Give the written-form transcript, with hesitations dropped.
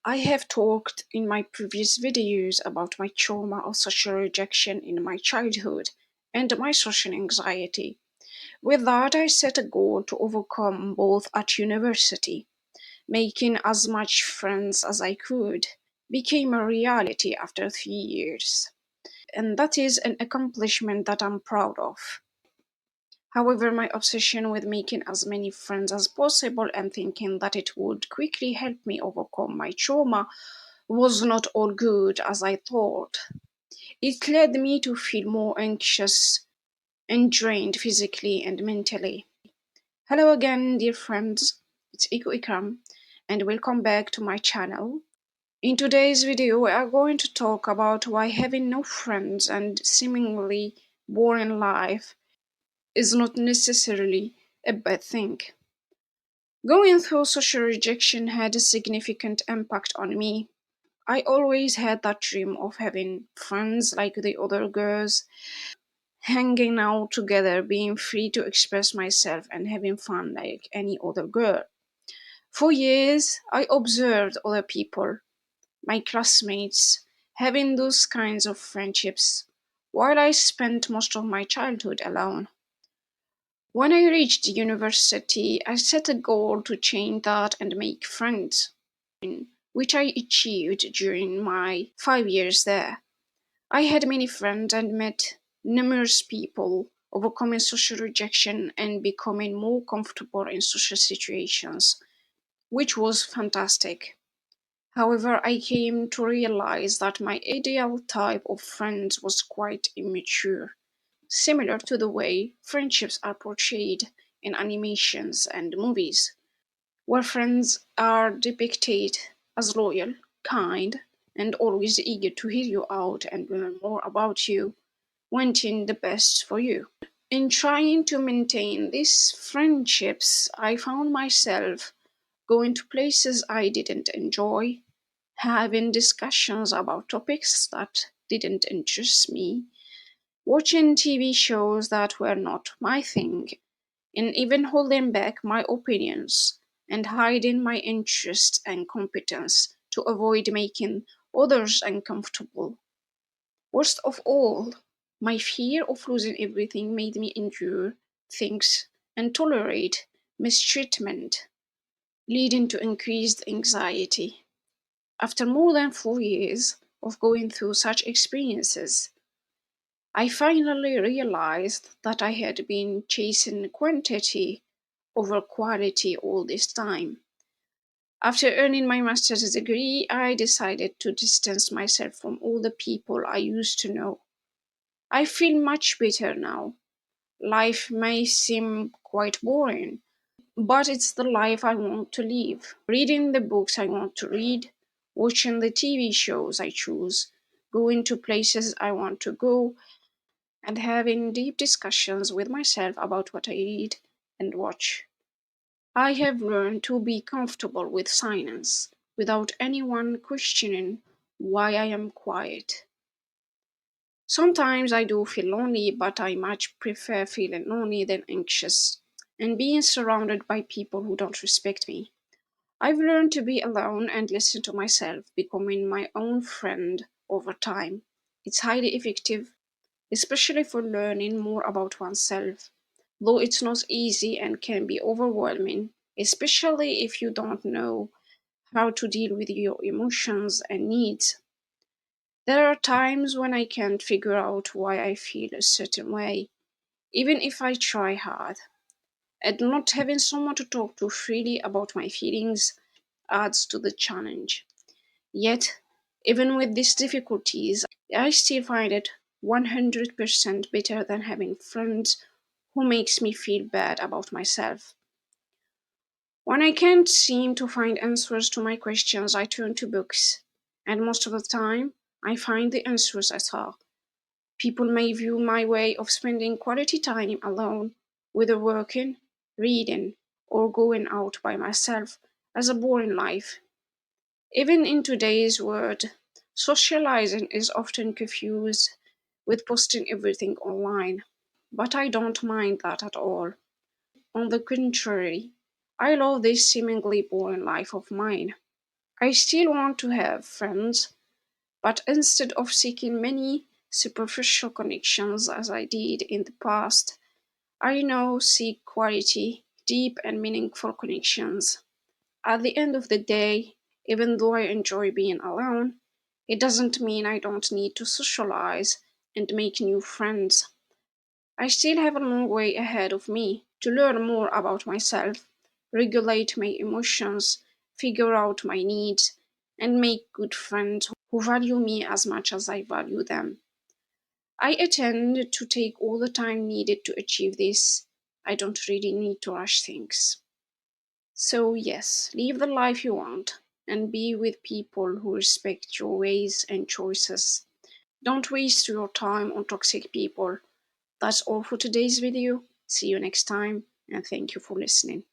I have talked in my previous videos about my trauma of social rejection in my childhood and my social anxiety. With that, I set a goal to overcome both at university. Making as much friends as I could became a reality after 3 years, and that is an accomplishment that I'm proud of. However, my obsession with making as many friends as possible and thinking that it would quickly help me overcome my trauma was not all good as I thought. It led me to feel more anxious and drained physically and mentally. Hello again, dear friends. It's Iko Ikram, and welcome back to my channel. In today's video, we are going to talk about why having no friends and seemingly boring life is not necessarily a bad thing. Going through social rejection had a significant impact on me. I always had that dream of having friends like the other girls, hanging out together, being free to express myself, and having fun like any other girl. For years, I observed other people, my classmates, having those kinds of friendships, while I spent most of my childhood alone. When I reached university, I set a goal to change that and make friends, which I achieved during my 5 years there. I had many friends and met numerous people, overcoming social rejection and becoming more comfortable in social situations, which was fantastic. However, I came to realize that my ideal type of friends was quite immature, similar to the way friendships are portrayed in animations and movies, where friends are depicted as loyal, kind, and always eager to hear you out and learn more about you, wanting the best for you. In trying to maintain these friendships, I found myself going to places I didn't enjoy, having discussions about topics that didn't interest me, watching TV shows that were not my thing, and even holding back my opinions and hiding my interest and competence to avoid making others uncomfortable. Worst of all, my fear of losing everything made me endure things and tolerate mistreatment, leading to increased anxiety. After more than 4 years of going through such experiences, I finally realized that I had been chasing quantity over quality all this time. After earning my master's degree, I decided to distance myself from all the people I used to know. I feel much better now. Life may seem quite boring, but it's the life I want to live. Reading the books I want to read, watching the TV shows I choose, going to places I want to go, and having deep discussions with myself about what I read and watch. I have learned to be comfortable with silence without anyone questioning why I am quiet. Sometimes I do feel lonely, but I much prefer feeling lonely than anxious and being surrounded by people who don't respect me. I've learned to be alone and listen to myself, becoming my own friend over time. It's highly effective, especially for learning more about oneself, though it's not easy and can be overwhelming, especially if you don't know how to deal with your emotions and needs. There are times when I can't figure out why I feel a certain way, even if I try hard. And not having someone to talk to freely about my feelings adds to the challenge. Yet, even with these difficulties, I still find it 100% better than having friends who makes me feel bad about myself. When I can't seem to find answers to my questions, I turn to books, and most of the time, I find the answers I saw. People may view my way of spending quality time alone, whether working, reading, or going out by myself, as a boring life. Even in today's world, socializing is often confused with posting everything online. But I don't mind that at all. On the contrary, I love this seemingly boring life of mine. I still want to have friends, but instead of seeking many superficial connections as I did in the past, I now seek quality, deep and meaningful connections. At the end of the day, even though I enjoy being alone, it doesn't mean I don't need to socialize and make new friends. I still have a long way ahead of me to learn more about myself, regulate my emotions, figure out my needs, and make good friends who value me as much as I value them. I intend to take all the time needed to achieve this. I don't really need to rush things. So, yes, live the life you want and be with people who respect your ways and choices. Don't waste your time on toxic people. That's all for today's video. See you next time, and thank you for listening.